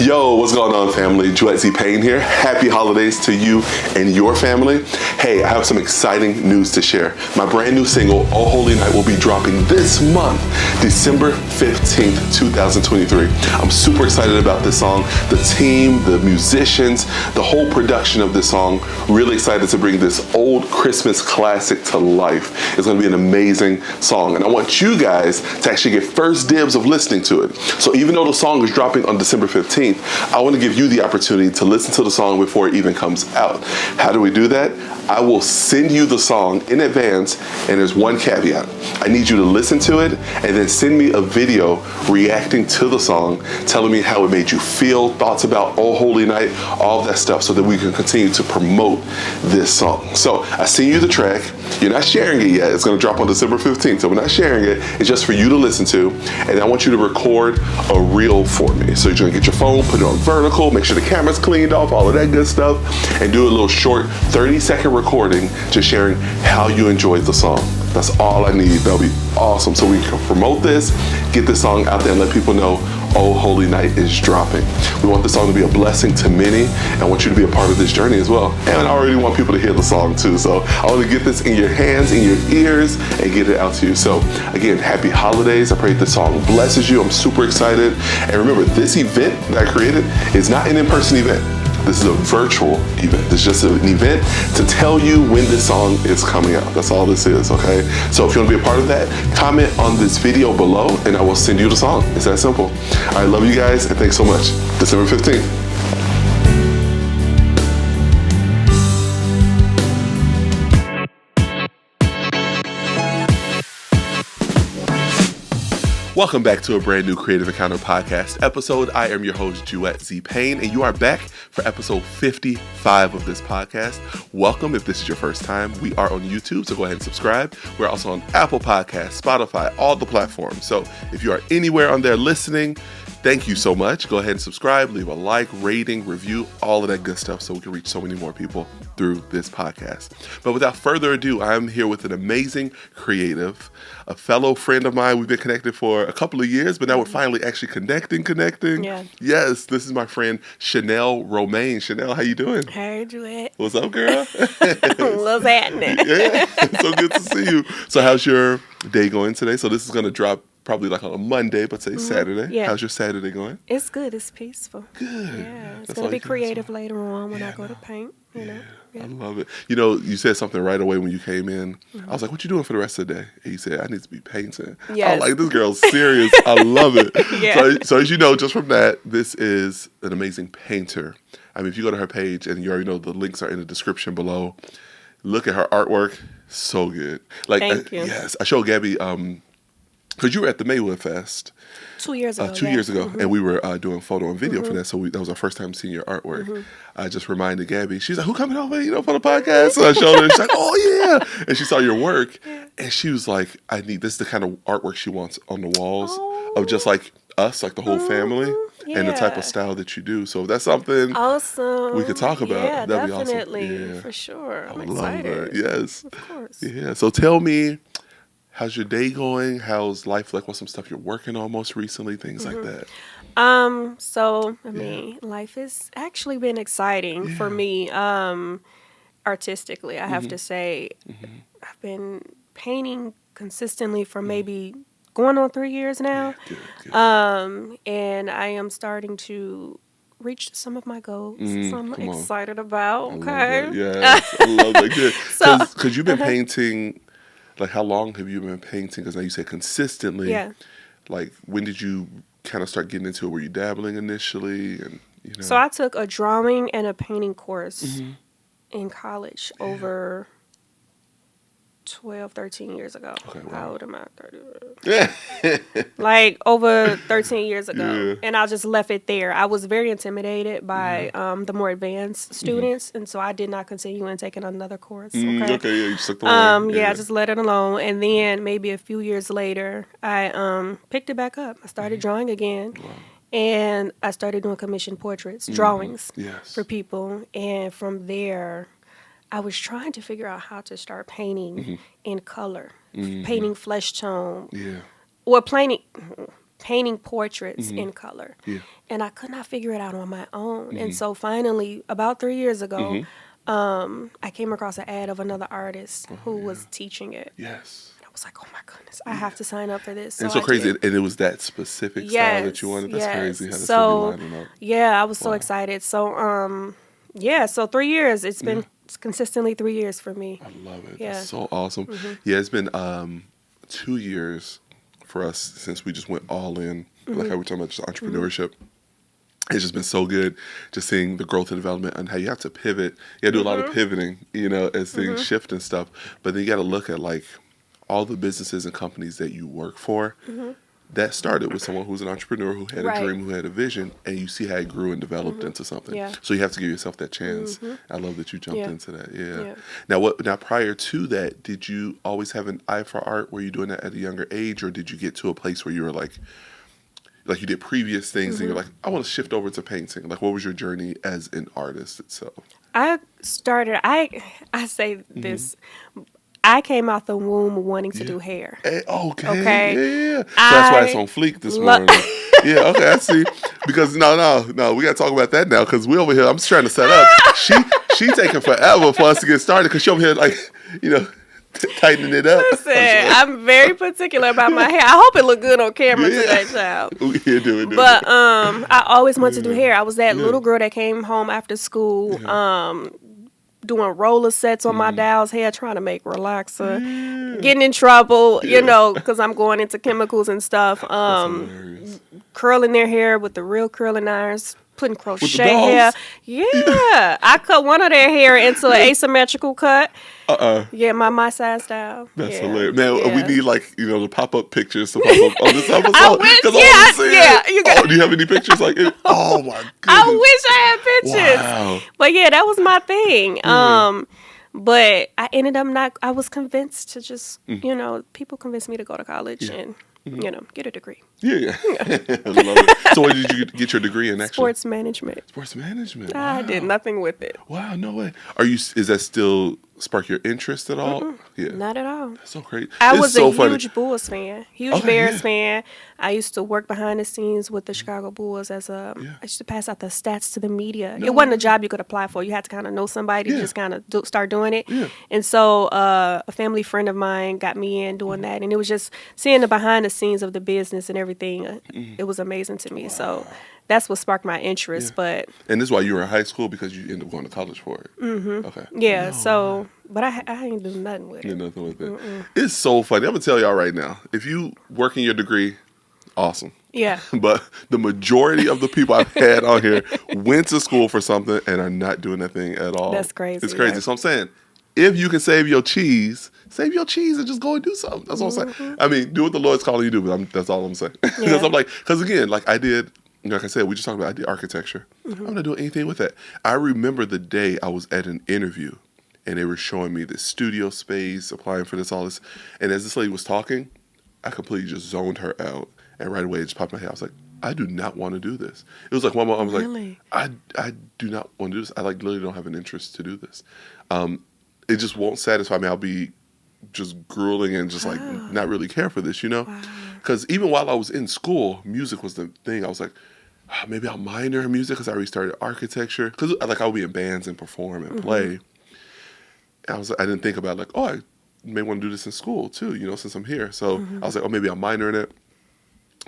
Yo, what's going on, family? Duet Z Payne here. Happy holidays to you and your family. Hey, I have some exciting news to share. My brand new single, Oh Holy Night, will be dropping this month, December 15th, 2023. I'm super excited about this song. The team, the musicians, the whole production of this song. Really excited to bring this old Christmas classic to life. It's going to be an amazing song. And I want you guys to actually get first dibs of listening to it. So even though the song is dropping on December 15th, I want to give you the opportunity to listen to the song before it even comes out. How do we do that? I will send you the song in advance, and there's one caveat. I need you to listen to it and then send me a video reacting to the song, telling me how it made you feel, thoughts about Oh Holy Night, all of that stuff, so that we can continue to promote this song. So I send you the track. You're not sharing it yet. It's going to drop on December 15th, so we're not sharing it. It's just for you to listen to, and I want you to record a reel for me. So you're going to get your phone, put it on vertical, make sure the camera's cleaned off, all of that good stuff, and do a little short 30-second recording just sharing how you enjoyed the song. That's all I need. That'll be awesome. So we can promote this, get this song out there, and let people know Oh Holy Night is dropping. We want this song to be a blessing to many, and I want you to be a part of this journey as well. And I already want people to hear the song too. So I want to get this in your hands, in your ears, and get it out to you. So again, happy holidays. I pray this song blesses you. I'm super excited. And remember, this event that I created is not an in-person event. This is a virtual event. It's just an event to tell you when this song is coming out. That's all this is, okay? So if you want to be a part of that, comment on this video below and I will send you the song. It's that simple. I love you guys and thanks so much. December 15th. Welcome back to a brand new Creative Encounter podcast episode. I am your host, Duet Z Payne, and you are back for episode 55 of this podcast. Welcome if this is your first time. We are on YouTube, so go ahead and subscribe. We're also on Apple Podcasts, Spotify, all the platforms. So if you are anywhere on there listening, thank you so much. Go ahead and subscribe, leave a like, rating, review, all of that good stuff so we can reach so many more people through this podcast. But without further ado, I'm here with an amazing creative, a fellow friend of mine. We've been connected for a couple of years, but now we're finally actually connecting. Yeah. Yes, this is my friend Shanel Romain. Shanel, how you doing? Hey, Juliet. What's up, girl? What's happening? Yeah, so good to see you. So how's your day going today? So this is going to drop probably like on a Monday, but say Saturday. Yeah. How's your Saturday going? It's good. It's peaceful. Good. Yeah, it's going to be creative later on when I go to paint. You know? I love it. You know, you said something right away when you came in. I was like, what you doing for the rest of the day? And you said, I need to be painting. Yes. I was like, this girl's serious. I love it. Yeah. So as you know, just from that, this is an amazing painter. I mean, if you go to her page, and you already know the links are in the description below, look at her artwork. So good. Like, Thank you. Yes. I showed Gabby, because you were at the Maywood Fest 2 years ago. 2 years ago, and we were doing photo and video for that. So that was our first time seeing your artwork. I just reminded Gabby. She's like, "Who coming over? For the podcast?" So I showed her. She's like, "Oh yeah!" And she saw your work, and she was like, "I need this." Is the kind of artwork she wants on the walls of just like us, like the whole family, and the type of style that you do. So if that's something awesome we could talk about. Yeah, that'd definitely, be awesome. Yeah. For sure. I'm excited. Yes, of course. Yeah. So tell me, how's your day going? How's life like? What's some stuff you're working on most recently? Things like that. So I mean, life has actually been exciting for me. Artistically, I have to say, I've been painting consistently for maybe going on 3 years now. Good. And I am starting to reach some of my goals. So I'm excited about. Okay. Yes, I love that. Good. Because you've been painting. Like, how long have you been painting? Because now you said consistently. Yeah. Like, when did you kind of start getting into it? Were you dabbling initially? And So I took a drawing and a painting course in college over 12, 13 years ago. Okay, wow. How old am I? 30. Like over 13 years ago. Yeah. And I just left it there. I was very intimidated by the more advanced students, and so I did not continue in taking another course. Okay, you just took the one. I just let it alone. And then maybe a few years later, I picked it back up. I started drawing again. Wow. And I started doing commissioned portraits, drawings for people. And from there, I was trying to figure out how to start painting in color, painting flesh tone, or painting painting portraits in color. Yeah. And I could not figure it out on my own. And so finally, about 3 years ago, I came across an ad of another artist who was teaching it. Yes. And I was like, oh my goodness, I have to sign up for this. And so so crazy. did. And it was that specific style that you wanted. That's crazy how that's So, lining up. yeah, I was so excited. So, so 3 years. It's been consistently 3 years for me. I love it. Yeah. That's so awesome. Yeah, it's been 2 years for us since we just went all in. Like how we're talking about just entrepreneurship. It's just been so good just seeing the growth and development and how you have to pivot. You have to do a lot of pivoting, as things shift and stuff. But then you got to look at like all the businesses and companies that you work for. That started with someone who's an entrepreneur who had a dream, who had a vision, and you see how it grew and developed into something. Yeah. So you have to give yourself that chance. I love that you jumped into that. Yeah. Now prior to that, did you always have an eye for art? Were you doing that at a younger age, or did you get to a place where you were like you did previous things and you're like, I want to shift over to painting? Like, what was your journey as an artist itself? I say this. I came out the womb wanting to do hair. Okay. Yeah. So that's why it's on fleek this morning. Yeah, okay, I see. Because no, we got to talk about that now because we over here, I'm just trying to set up. She taking forever for us to get started because she over here like, tightening it up. Listen, I'm very particular about my hair. I hope it look good on camera today, child. Do it. But I always wanted to do hair. I was that little girl that came home after school, doing roller sets on my doll's hair, trying to make relaxer, getting in trouble, because I'm going into chemicals and stuff. Curling their hair with the real curling irons, putting crochet hair. Yeah, I cut one of their hair into an asymmetrical cut. Yeah, my size style. That's hilarious. Man, we need the pop-up pictures to pop up on this episode. I wish, you got. Do you have any pictures like it? Oh my goodness. I wish I had pictures. Wow. But yeah, that was my thing. But I ended up I was convinced to just, people convinced me to go to college and, get a degree. Yeah. I love it. So what did you get your degree in actually? Sports management. Sports management. Wow. I did nothing with it. Wow, no way. Is that still spark your interest at all? Yeah. Not at all. That's so great. I was a huge Bulls fan, Bears fan. I used to work behind the scenes with the Chicago Bulls I used to pass out the stats to the media. It wasn't a job you could apply for. You had to kind of know somebody to just kind of start doing it. Yeah. And so a family friend of mine got me in doing that. And it was just seeing the behind the scenes of the business and everything. It was amazing to me. Wow. So that's what sparked my interest. Yeah. And this is why you were in high school, because you ended up going to college for it. Okay. Yeah. But I ain't do nothing with it. You nothing with it. It's so funny. I'm gonna tell y'all right now. If you work in your degree, awesome. Yeah. But the majority of the people I've had on here went to school for something and are not doing that thing at all. That's crazy. It's crazy. Yeah. So I'm saying, if you can save your cheese and just go and do something. That's what I'm saying. I mean, do what the Lord's calling you to do, but that's all I'm saying. Because again, like I did, like I said, we just talked about, I did architecture. I'm not doing anything with that. I remember the day I was at an interview and they were showing me this studio space, applying for this, all this. And as this lady was talking, I completely just zoned her out. And right away, it just popped in my head. I was like, I do not want to do this. It was like one moment, I was like, I do not want to do this. I literally don't have an interest to do this. It just won't satisfy me. I'll be just grueling and just not really care for this, Because even while I was in school, music was the thing. I was like, maybe I'll minor in music because I already started architecture. Because I would be in bands and perform and play. And I didn't think about I may want to do this in school too, since I'm here. So I was like, maybe I'll minor in it.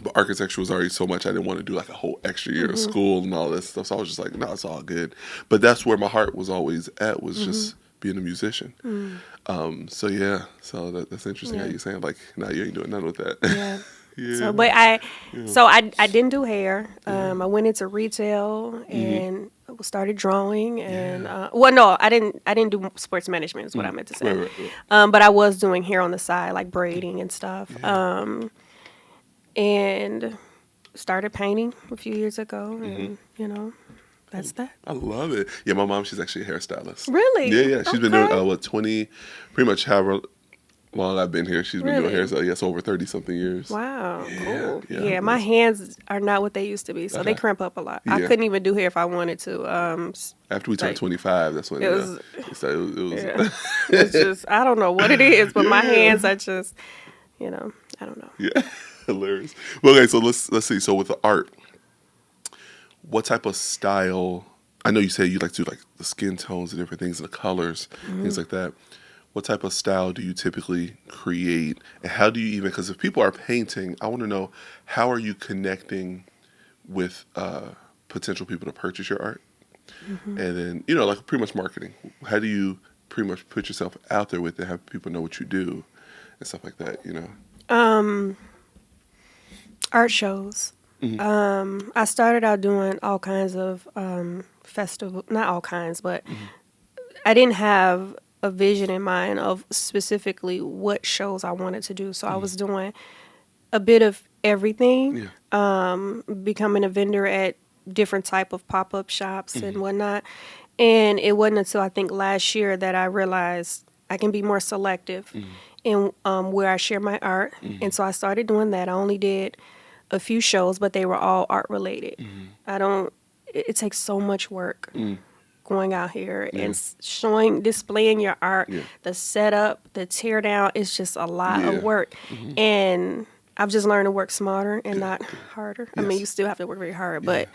But architecture was already so much I didn't want to do a whole extra year of school and all this stuff. So I was just like, no, it's all good. But that's where my heart was always at, was just being a musician. So that's interesting how you're saying no, you ain't doing nothing with that. Yeah. Yeah. So I didn't do hair. I went into retail and started drawing and I didn't do sports management is what I meant to say. Right. But I was doing hair on the side, like braiding and stuff. Yeah. And started painting a few years ago and that's that. I love it. Yeah, my mom, she's actually a hairstylist. Really? Yeah. She's been doing 20, pretty much however long I've been here. She's been doing hair, so it's over 30-something years. Wow, cool. Yeah, my hands are not what they used to be, so they crimp up a lot. Yeah. I couldn't even do hair if I wanted to. After we turned 25, that's when it was. It's just, I don't know what it is, but my hands are just, I don't know. Yeah. Hilarious. Well, okay, so let's see. So with the art, what type of style? I know you say you like to do like the skin tones and different things, and the colors, things like that. What type of style do you typically create, and how do you even? Because if people are painting, I want to know how are you connecting with potential people to purchase your art, and then like pretty much marketing. How do you pretty much put yourself out there with it, have people know what you do, and stuff like that? Art shows. I started out doing all kinds of festival, not all kinds, but I didn't have a vision in mind of specifically what shows I wanted to do. So I was doing a bit of everything, becoming a vendor at different type of pop-up shops and whatnot. And it wasn't until I think last year that I realized I can be more selective in where I share my art. And so I started doing that. I only did a few shows, but they were all art related. It takes so much work going out here and displaying your art, the setup, the tear down. It's just a lot of work. And I've just learned to work smarter and not harder. I mean, you still have to work very hard, but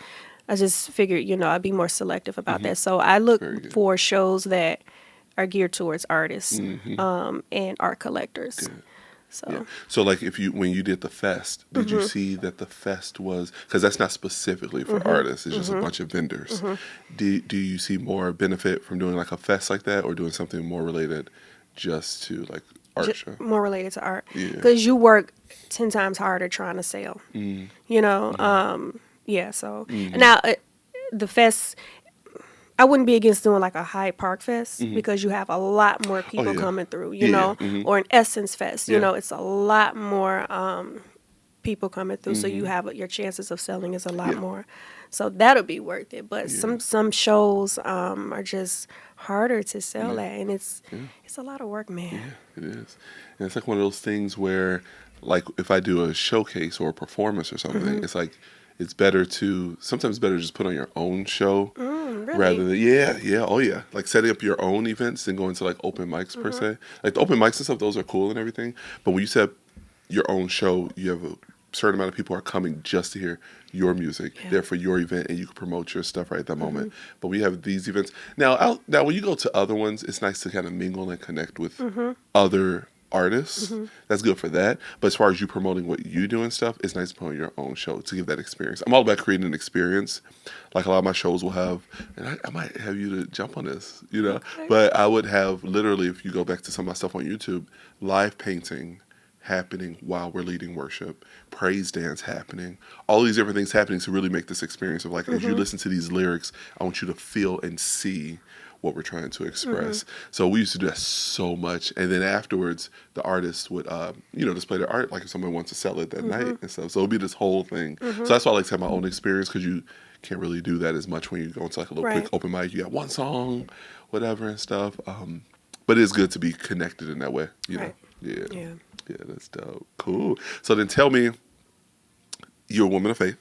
I just figured, I'd be more selective about that. So I look for shows that are geared towards artists and art collectors. Good. So, So like when you did the fest, did you see that the fest was, because that's not specifically for artists, it's just a bunch of vendors. Do you see more benefit from doing like a fest like that, or doing something more related just to like art show? More related to art. Because you work 10 times harder trying to sell. So now the fest, I wouldn't be against doing like a Hyde Park Fest because you have a lot more people coming through, or an Essence Fest, it's a lot more people coming through, so you have your chances of selling is a lot more. So that'll be worth it. But some shows are just harder to sell at, and it's a lot of work, man. Yeah, it is. And it's like one of those things where, like, if I do a showcase or a performance or something, it's like it's sometimes better to just put on your own show rather than like setting up your own events than going to like open mics per se. Like the open mics and stuff, those are cool and everything. But when you set up your own show, you have a certain amount of people are coming just to hear your music, there for your event, and you can promote your stuff right at that moment. But we have these events now. When you go to other ones, it's nice to kind of mingle and connect with other artists. That's good for that. But as far as you promoting what you do and stuff, it's nice to promote your own show to give that experience. I'm all about creating an experience. Like a lot of my shows will have, and I might have you to jump on this, but I would have literally, if you go back to some of my stuff on YouTube, live painting happening while we're leading worship, praise dance happening, all these different things happening to really make this experience of like, as you listen to these lyrics, I want you to feel and see what we're trying to express. So we used to do that so much. And then afterwards, the artists would, display their art, like if someone wants to sell it that night and stuff. So it'd be this whole thing. So that's why I like to have my own experience, because you can't really do that as much when you go into like a little quick open mic. You got one song, whatever and stuff. But it is good to be connected in that way, know? Yeah, that's dope. Cool. So then tell me, you're a woman of faith.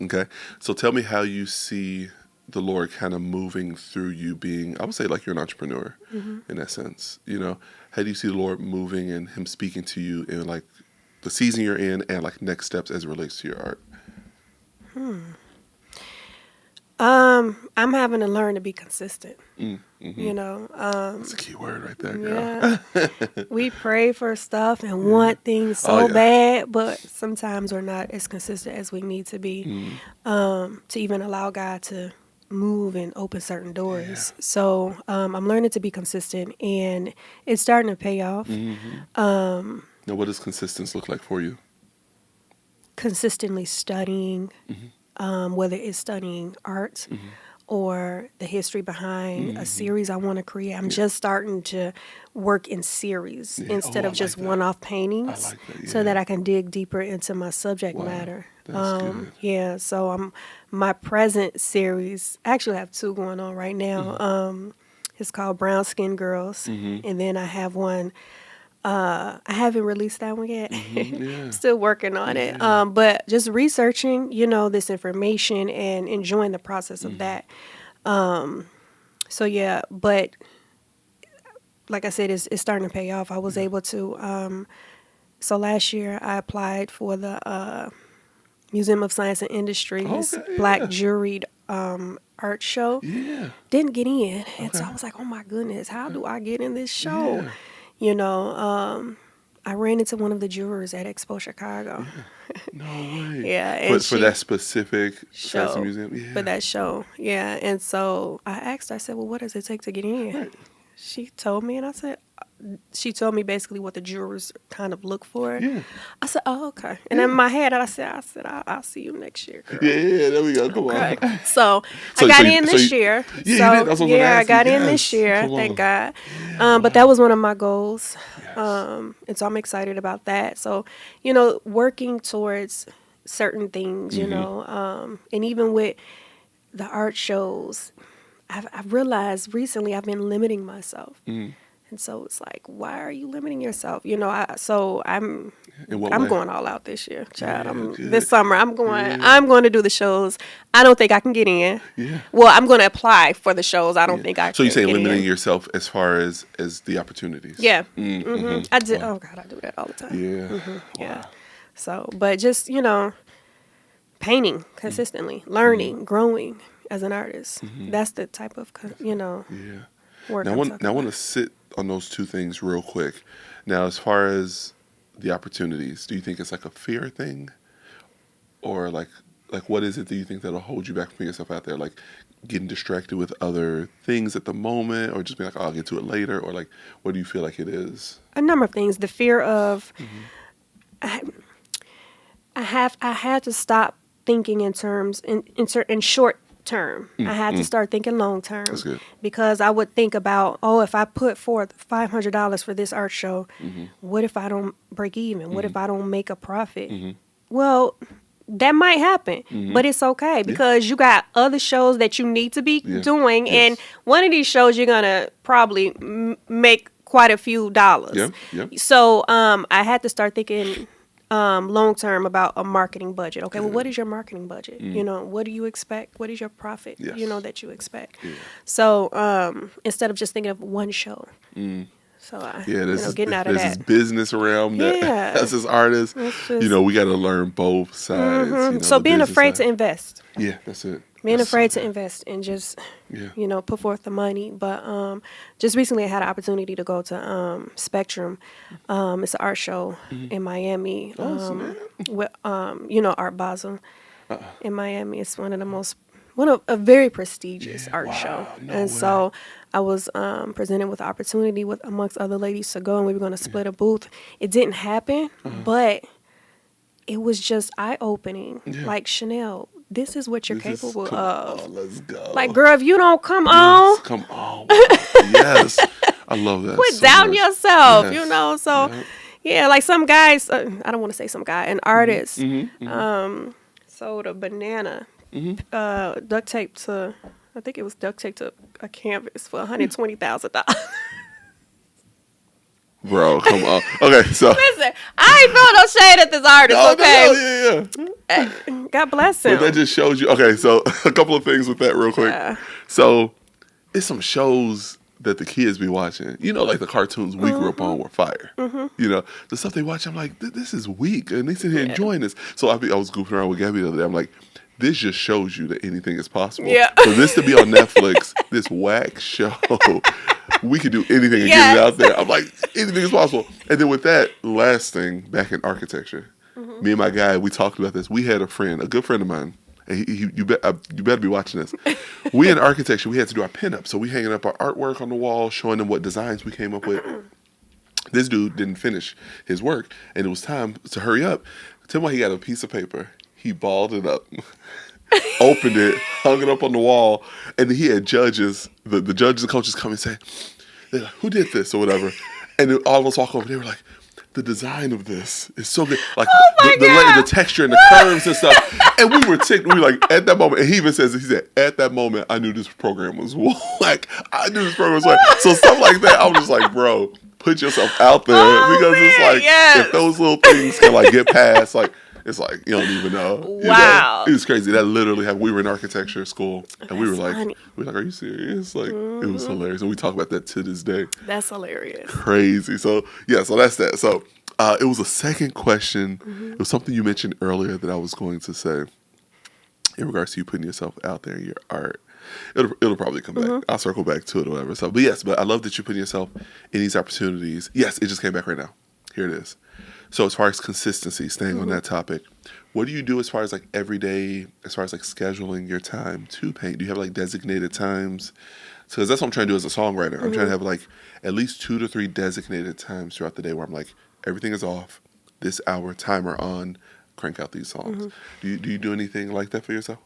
Okay. So tell me how you see the Lord kind of moving through you being, I would say like you're an entrepreneur in that sense. How do you see the Lord moving and him speaking to you in like the season you're in and like next steps as it relates to your art? I'm having to learn to be consistent. That's a key word right there, girl. We pray for stuff and want things so bad, but sometimes we're not as consistent as we need to be to even allow God to move and open certain doors. So I'm learning to be consistent, and it's starting to pay off. Now, what does consistency look like for you? Consistently studying, whether it's studying art or the history behind a series I want to create. I'm just starting to work in series instead of just one-off paintings, so that I can dig deeper into my subject matter. That's good. So my present series, I actually have two going on right now. It's called Brown Skin Girls, and then I have one. I haven't released that one yet. Still working on it. But just researching, this information and enjoying the process of that. But like I said, it's starting to pay off. I was able to So last year I applied for the Museum of Science and Industry's Black Juried art show. Yeah. Didn't get in. And so I was like, oh my goodness, how do I get in this show? Yeah. You know, I ran into one of the jurors at Expo Chicago. No way. Yeah. And for that specific show, Science Museum? Yeah. For that show. Yeah. And so I asked her, I said, well, what does it take to get in? Right. She told me, and I said, she told me basically what the jurors kind of look for. Yeah. I said, oh, okay. And in my head, I said, I'll see you next year, girl. Yeah, there we go. Come on. So I got in this year. Yeah, so, I got in this year, thank God. Yeah. But that was one of my goals. Yes. And so I'm excited about that. So, you know, working towards certain things, you know, and even with the art shows, I've realized recently I've been limiting myself. And so it's like, why are you limiting yourself? You know, I'm going all out this year, child. This summer I'm going to do the shows. I don't think I can get in. Yeah. Well, I'm going to apply for the shows. I don't think I can. So you say get limiting in. yourself as far as the opportunities. Yeah. I did. Wow. Oh God, I do that all the time. Yeah. Wow. Yeah. So, but just, you know, painting consistently, learning, growing as an artist. That's the type of, you know, work. Now I want to sit on those two things real quick. Now, as far as the opportunities, do you think it's like a fear thing, or like what is it that you think that'll hold you back from putting yourself out there, like getting distracted with other things at the moment, or just being like, oh, I'll get to it later, or like what do you feel like it is? A number of things. The fear of I had to stop thinking in terms in short term. I had to start thinking long term. That's good. Because I would think about, if I put forth $500 for this art show, what if I don't break even? What if I don't make a profit? Well, that might happen, but it's okay because you got other shows that you need to be doing, and one of these shows you're gonna probably make quite a few dollars. So I had to start thinking long term about a marketing budget. Okay, well, what is your marketing budget? You know, what do you expect? What is your profit? You know, that you expect. So instead of just thinking of one show. So getting out of that. There's this business realm that as this artist, you know, we got to learn both sides. You know, so being afraid to invest. Yeah, that's it. Being afraid to invest and just, you know, put forth the money. But just recently I had an opportunity to go to Spectrum. It's an art show in Miami. With, you know, Art Basel in Miami. It's one of a very prestigious art show. So I was presented with the opportunity with amongst other ladies to go, and we were going to split a booth. It didn't happen, but it was just eye-opening. Like, Shanel, this is what you're capable of. Oh, let's go. Like, girl, if you don't come on. Come on. Yes. I love that. Put down yourself, you know. So, like some guys, I don't want to say some guy, an artist sold a banana duct tape to, I think it was duct tape to a canvas for $120,000. Bro, come on. Okay, so listen, I ain't feel no shade at this artist. Okay, God bless him. But that just shows you. Okay, so a couple of things with that real quick. So it's some shows that the kids be watching. You know, like the cartoons we grew up on were fire. You know, the stuff they watch, I'm like, this is weak, and they sit here enjoying this. So I was goofing around with Gabby the other day. I'm like, this just shows you that anything is possible. For this to be on Netflix, this whack show, we could do anything and get it out there. I'm like, anything is possible. And then with that, last thing, back in architecture, me and my guy, we talked about this. We had a good friend of mine, and you better be watching this. We in architecture, we had to do our pinup. So we hanging up our artwork on the wall, showing them what designs we came up with. This dude didn't finish his work, and it was time to hurry up. Tell me why he got a piece of paper. He balled it up, opened it, hung it up on the wall, and then he had judges, the judges and coaches come and say, they're like, who did this or whatever? And then all of us walk over, they were like, the design of this is so good. Like the texture and the curves and stuff. And we were ticked. We were like, at that moment, and he even says, he said, at that moment, I knew this program was whack. I knew this program was whack. So stuff like that, I was just like, bro, put yourself out there. Because it's like, if those little things can like get past, like, it's like, you don't even know. Wow. It was crazy. That literally happened. We were in architecture school, and we were like, are you serious? Like, it was hilarious. And we talk about that to this day. That's hilarious. Crazy. So, so that's that. So, It was a second question. It was something you mentioned earlier that I was going to say in regards to you putting yourself out there in your art. It'll probably come back. I'll circle back to it or whatever. So, but yes, but I love that you're putting yourself in these opportunities. Yes, it just came back right now. Here it is. So as far as consistency, staying on that topic, what do you do as far as like every day, as far as like scheduling your time to paint? Do you have like designated times? Because that's what I'm trying to do as a songwriter. I'm trying to have like at least 2 to 3 designated times throughout the day where I'm like, everything is off, this hour, timer on, crank out these songs. Do you do anything like that for yourself?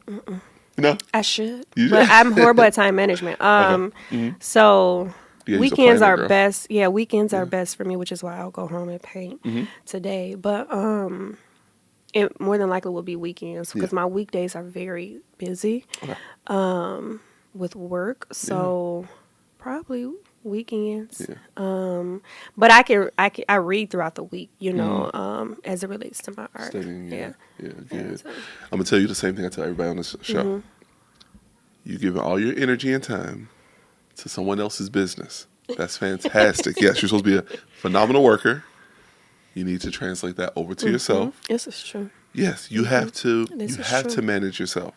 No? I should. You But should? I'm horrible at time management. So Yeah, use a weekends planner, are girl. best. Yeah, weekends are best for me, which is why I'll go home and paint today. But it more than likely will be weekends because my weekdays are very busy with work. So probably weekends. But I read throughout the week, you know, as it relates to my art. Studying, yeah, good. And so- I'm gonna tell you the same thing I tell everybody on this show. You give all your energy and time to someone else's business. That's fantastic. Yes, you're supposed to be a phenomenal worker. You need to translate that over to yourself. This is true. Yes, you have to. This You is have true. to manage yourself.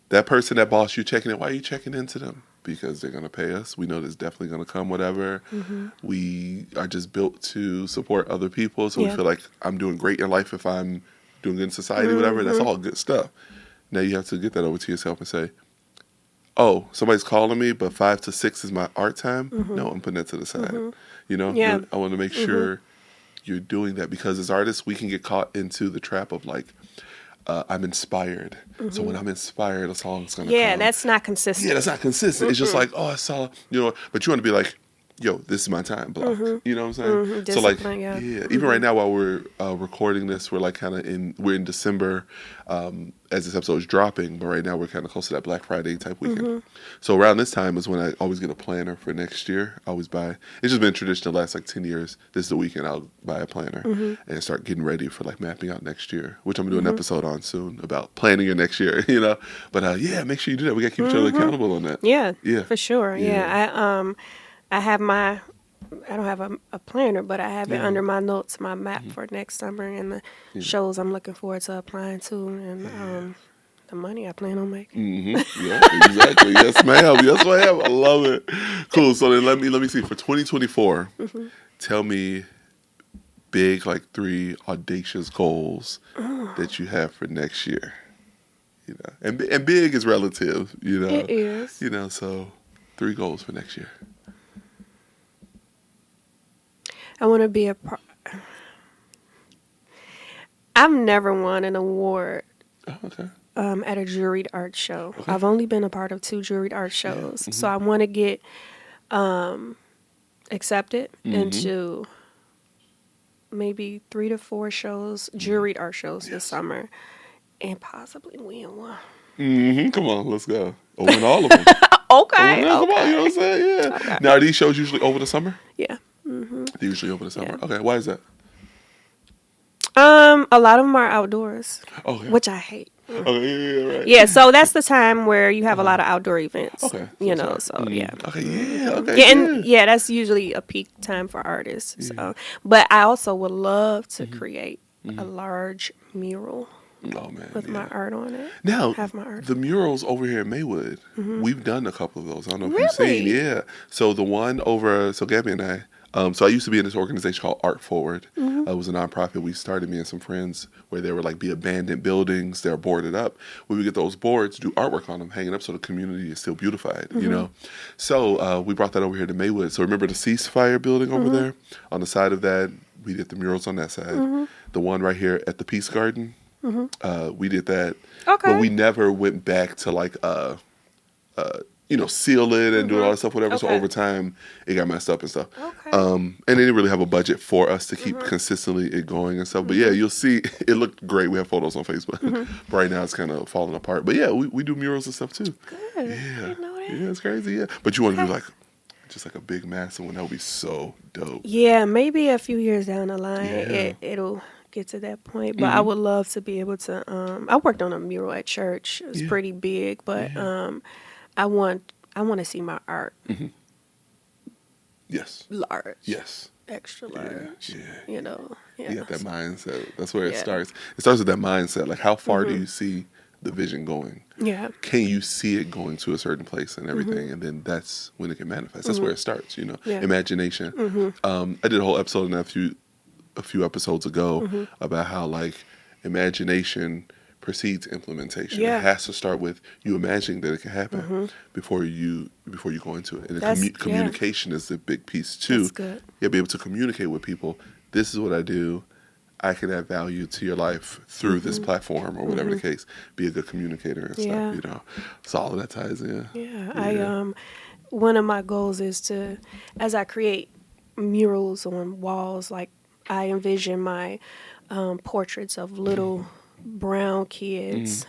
That person, that boss, you checking in. Why are you checking into them? Because they're gonna pay us. We know there's definitely gonna come whatever. We are just built to support other people, so we feel like I'm doing great in life if I'm doing good in society, whatever. That's all good stuff. Now you have to get that over to yourself and say, oh, somebody's calling me, but 5 to 6 is my art time. No, I'm putting that to the side. You know, Yeah. I want to make sure you're doing that because as artists, we can get caught into the trap of like, I'm inspired. So when I'm inspired, a song's going to come. Yeah, that's not consistent. Yeah, that's not consistent. It's just like, oh, I saw, you know, but you want to be like, yo, this is my time block. You know what I'm saying? So like, Discipline, yeah. even right now while we're recording this, we're like kind of we're in December as this episode is dropping, but right now we're kind of close to that Black Friday type weekend. So around this time is when I always get a planner for next year. I always buy, it's just been traditional the last like 10 years. This is the weekend I'll buy a planner and start getting ready for like mapping out next year, which I'm going to do an episode on soon about planning your next year, you know? But yeah, make sure you do that. We got to keep each other accountable on that. Yeah, Yeah. for sure. Yeah, I have I don't have a planner, but I have it under my notes, my map for next summer and the shows I'm looking forward to applying to and the money I plan on making. Yeah, exactly. Yes, ma'am. Yes, ma'am. I love it. Cool. So then let me see. For 2024, tell me big, like 3 audacious goals that you have for next year. You know, and big is relative. You know, It is. You know, so 3 goals for next year. I want to be I've never won an award Oh, okay. at a juried art show. I've only been a part of 2 juried art shows, so I want to get accepted into maybe 3 to 4 shows, juried art shows this summer, and possibly win one. Come on, let's go. Or win all of them. Okay. Come on, you know what I'm saying? Yeah. Okay. Now, are these shows usually over the summer? Yeah. They're usually over the summer. Yeah. Okay, why is that? A lot of them are outdoors, Okay. which I hate. Okay, yeah, right. Yeah, so that's the time where you have a lot of outdoor events. Okay. You know, so yeah. Okay, yeah, okay. Yeah, and yeah, that's usually a peak time for artists. So, but I also would love to create a large mural Oh, man. with my art on it. Now, have my art. the murals over here in Maywood, we've done a couple of those. I don't know if you've seen. Really? Yeah. So the one over, so Gabby and I, so I used to be in this organization called Art Forward. It was a nonprofit. We started, me and some friends, where there would like be abandoned buildings. They're boarded up. We would get those boards, do artwork on them, hang it up so the community is still beautified, you know? So we brought that over here to Maywood. So remember the ceasefire building over there? On the side of that, we did the murals on that side. The one right here at the Peace Garden, we did that. Okay. But we never went back to like, you know, seal it and do all that stuff, whatever. So Okay. over time, it got messed up and stuff. Okay. And they didn't really have a budget for us to keep consistently it going and stuff. But yeah, you'll see, it looked great. We have photos on Facebook. But right now, it's kind of falling apart. But yeah, we do murals and stuff too. Good. Yeah. I didn't know that. Yeah, it's crazy. Yeah. But you want to do like, just like a big massive one. That would be so dope. Yeah, maybe a few years down the line, Yeah. it'll get to that point. But I would love to be able to. I worked on a mural at church. It was pretty big, but I want to see my art Yes. large. Yes. extra large. Yeah. You know, You got that mindset. That's where it Yeah. starts. It starts with that mindset. Like, how far do you see the vision going? Yeah. Can you see it going to a certain place and everything? And then that's when it can manifest. That's where it starts, you know. Yeah. Imagination. I did a whole episode on that a few episodes ago about how, like, imagination precedes implementation. Yeah. It has to start with you imagining that it can happen before you go into it. And communication is the big piece too. That's good. You'll be able to communicate with people. This is what I do. I can add value to your life through this platform or whatever the case. Be a good communicator and stuff, you know. So all of that ties in. Yeah. One of my goals is to, as I create murals on walls, like I envision my portraits of little brown kids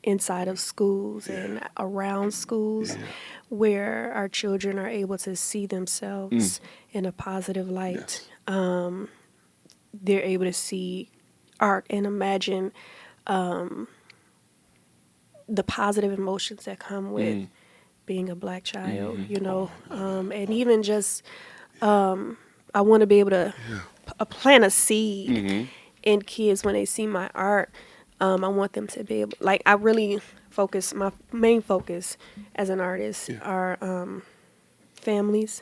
inside of schools and around schools where our children are able to see themselves in a positive light. They're able to see art and imagine the positive emotions that come with being a Black child, you know, and even just I want to be able to plant a seed in kids when they see my art. I want them to be able, like, I really focus, my main focus as an artist are families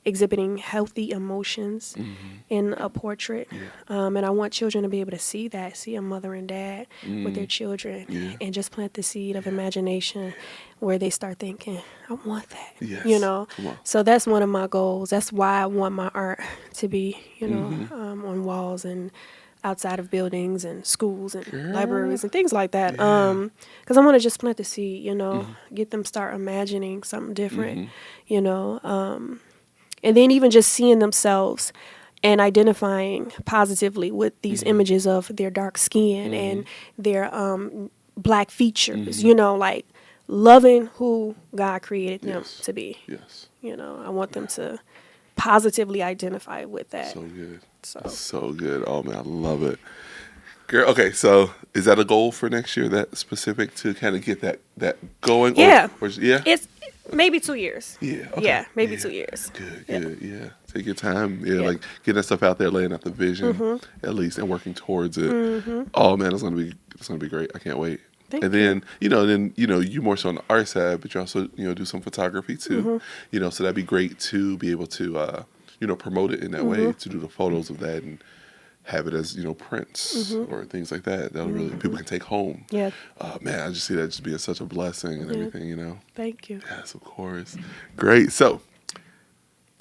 exhibiting healthy emotions in a portrait. And I want children to be able to see that, see a mother and dad with their children and just plant the seed of imagination where they start thinking, I want that, you know? So that's one of my goals. That's why I want my art to be, you know, on walls and outside of buildings and schools and libraries and things like that. Because I want to just plant the seed, you know, get them start imagining something different, you know, and then even just seeing themselves and identifying positively with these images of their dark skin and their Black features, you know, like loving who God created them to be. You know, I want them to positively identify with that. So good. So good. Oh, man, I love it. Girl, okay, so is that a goal for next year, that specific to kind of get that going? Yeah. Yeah? It's maybe 2 years. Yeah. Okay. Yeah, maybe 2 years. Good. Yeah. Take your time. Yeah, like getting that stuff out there, laying out the vision at least, and working towards it. Oh man, it's gonna be great. I can't wait. Thank and then you more so on the art side, but you also do some photography too. You know, so that'd be great to be able to promote it in that way, to do the photos of that and have it as prints or things like that. That'll really people can take home. Yeah. Man, I just see that just being such a blessing and everything. Thank you. Yes, of course. Great. So.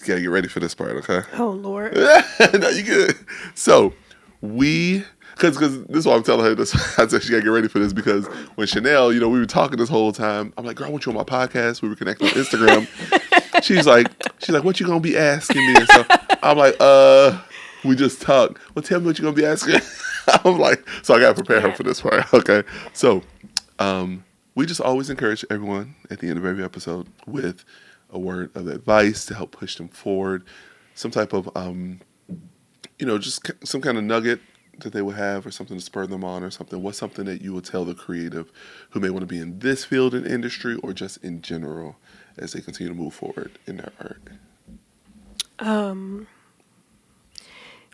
You gotta get ready for this part, okay? Oh Lord. No, you good. So because this is why I'm telling her this. I said she gotta get ready for this because when Shanel, we were talking this whole time. I'm like, girl, I want you on my podcast. We were connecting on Instagram. she's like, what you gonna be asking me and stuff? I'm like, we just talked. Well, tell me what you gonna be asking. I'm like, so I gotta prepare her for this part, okay? So, we just always encourage everyone at the end of every episode with a word of advice to help push them forward, some type of, just some kind of nugget that they would have or something to spur them on or something. What's something that you would tell the creative who may want to be in this field and industry or just in general as they continue to move forward in their art?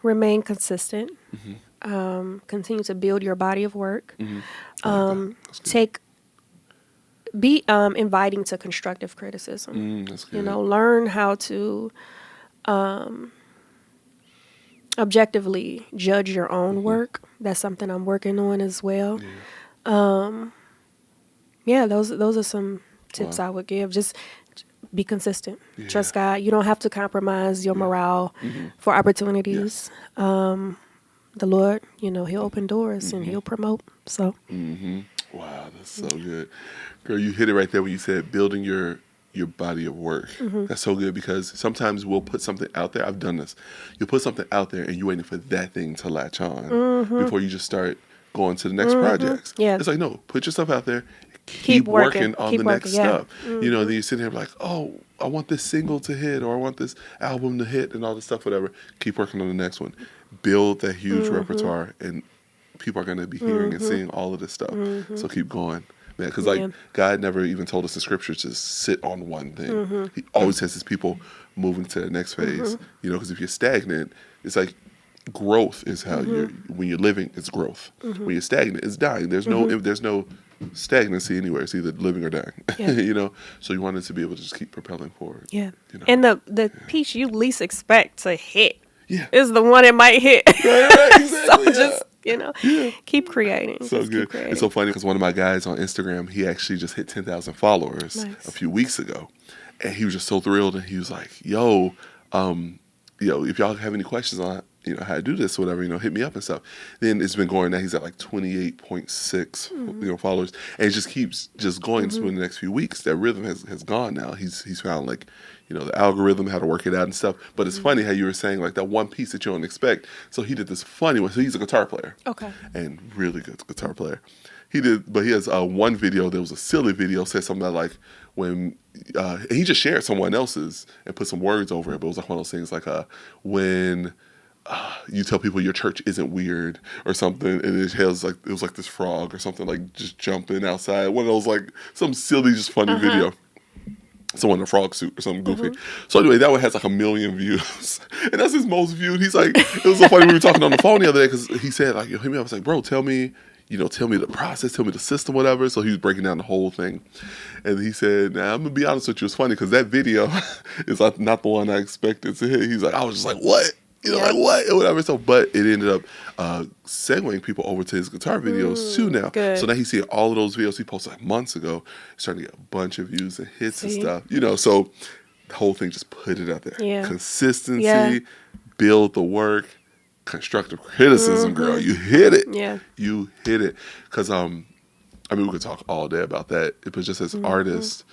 Remain consistent. Continue to build your body of work. Be inviting to constructive criticism. That's good. Learn how to objectively judge your own work. That's something I'm working on as well. Those are some tips I would give. Just be consistent. Trust God. You don't have to compromise your morale for opportunities. The Lord, He'll open doors and He'll promote. So. Wow, that's so good. Girl, you hit it right there when you said building your body of work. That's so good because sometimes we'll put something out there. I've done this. You'll put something out there and you're waiting for that thing to latch on before you just start going to the next projects. Yeah. It's like, no, put yourself out there. Keep working on the next stuff. Then you sit there like, oh, I want this single to hit or I want this album to hit and all this stuff, whatever. Keep working on the next one. Build that huge repertoire and people are going to be hearing and seeing all of this stuff. So keep going. Yeah, because like God never even told us in scripture to sit on one thing. He always has his people moving to the next phase. You know, because if you're stagnant, it's like growth is how when you're living, it's growth. When you're stagnant, it's dying. There's no stagnancy anywhere. It's either living or dying. You know, so you wanted to be able to just keep propelling forward. Yeah, you know? And the piece you least expect to hit is the one it might hit. Right, exactly. So just keep creating. So just good. keep creating. It's so funny because one of my guys on Instagram, he actually just hit 10,000 followers a few weeks ago, and he was just so thrilled. And he was like, "Yo, if y'all have any questions on how to do this or whatever, hit me up and stuff." Then it's been going now. He's at like 28.6 followers, and it just keeps just going. So in the next few weeks, that rhythm has gone now. He's found like the algorithm, how to work it out and stuff. But it's funny how you were saying like that one piece that you don't expect. So he did this funny one. So he's a guitar player, and really good guitar player. He has one video that was a silly video, said something about like when he just shared someone else's and put some words over it, but it was like one of those things like when you tell people your church isn't weird or something, and it was like this frog or something like just jumping outside. One of those like some silly, just funny video. Someone in a frog suit or something goofy. So anyway, that one has like 1 million views, and that's his most viewed. He's like, it was so funny. We were talking on the phone the other day because he said like, hit me up. I was like, bro, tell me the process, tell me the system, whatever. So he was breaking down the whole thing. And he said, now I'm going to be honest with you, it's funny because that video is not the one I expected to hit. He's like, I was just like, what? Like what? Or whatever. So, but it ended up segueing people over to his guitar videos too now. Good. So now he's seeing all of those videos he posted like months ago, starting to get a bunch of views and hits and stuff. So the whole thing just put it out there. Yeah. Consistency, build the work. Constructive criticism, girl. You hit it. Yeah. You hit it. Because, we could talk all day about that. It was just as artists.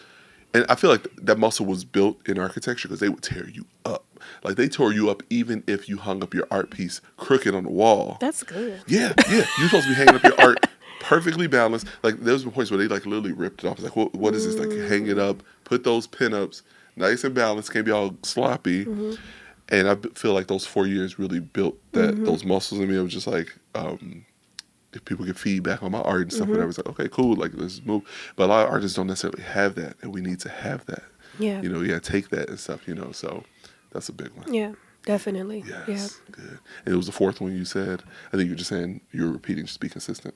And I feel like that muscle was built in architecture because they would tear you up. Like, they tore you up even if you hung up your art piece crooked on the wall. That's good. Yeah. You're supposed to be hanging up your art perfectly balanced. Like, there's been points where they, like, literally ripped it off. It's like, what is this? Like, hang it up, put those pinups nice and balanced, can't be all sloppy. And I feel like those 4 years really built those muscles in me. It was just like, if people get feedback on my art and stuff, whatever, it's like, okay, cool, like, let's move. But a lot of artists don't necessarily have that, and we need to have that. Yeah. You gotta take that and stuff, so that's a big one. Yeah, definitely. Yes, good. And it was the fourth one you said. I think you're just saying, you're repeating, just be consistent.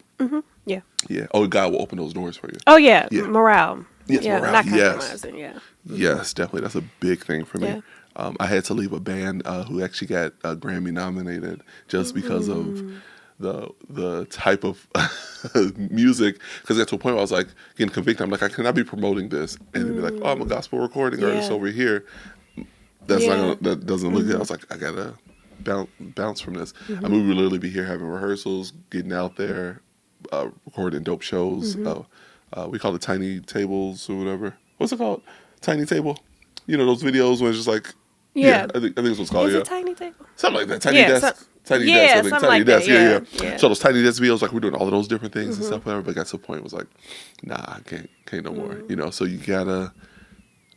Yeah. Yeah. Oh, God will open those doors for you. Oh, yeah. Morale. Yes, morale. Not compromising, Yes, definitely. That's a big thing for me. Yeah. I had to leave a band who actually got Grammy nominated just because of the type of music. Because I got to a point where I was like getting convicted. I'm like, I cannot be promomeing this and then be like, oh, I'm a gospel recording artist over here. That's not that doesn't look good. I was like, I gotta bounce from this. I mean, we would literally be here having rehearsals, getting out there, recording dope shows. We call it tiny tables or whatever. What's it called? Tiny table. Those videos where it's just like. I think it's what's called. Is it tiny table? Something like that. Tiny desk. Tiny desk. I think. Tiny desk. Yeah. So those tiny desk videos, like we're doing all of those different things and stuff, whatever. But got to the point, it was like, nah, I can't no more. So you gotta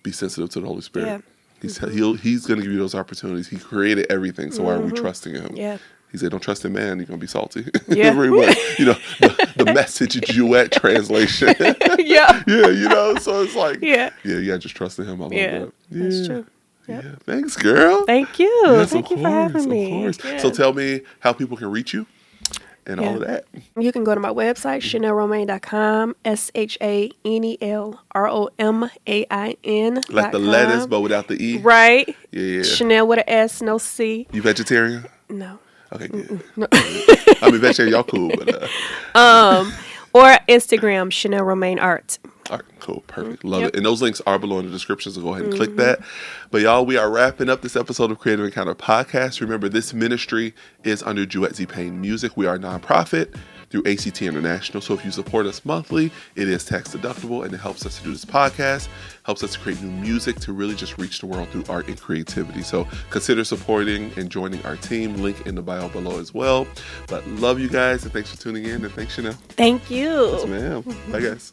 be sensitive to the Holy Spirit. Yeah. He's gonna give you those opportunities. He created everything, so why are we trusting him? Yeah. He said, "Don't trust in man; you're gonna be salty." Yeah. Very much. The Message duet translation. Yeah. So it's like, you gotta just trust in him. I love that. Yeah, that's true. Yep. Yeah, thanks, girl. Thank you. Yes, Thank you for having me. Of course. Yeah. So tell me how people can reach you and all of that. You can go to my website, ShanelRomain.com, ShanelRomain. Like the lettuce, but without the E. Right. Yeah. Chanel with an S, no C. You vegetarian? No. Okay, good. No. I mean, vegetarian, y'all cool, but. Or Instagram, Shanel Romain Art. All right, cool, perfect. Love it. And those links are below in the description, so go ahead and click that. But y'all, we are wrapping up this episode of Creative Encounter Podcast. Remember, this ministry is under Duet Z Payne Music. We are a nonprofit through ACT International. So if you support us monthly, it is tax deductible, and it helps us to do this podcast, helps us to create new music to really just reach the world through art and creativity. So consider supporting and joining our team. Link in the bio below as well. But love you guys, and thanks for tuning in, and thanks, Shanel. Thank you. Yes, ma'am. Bye, guys.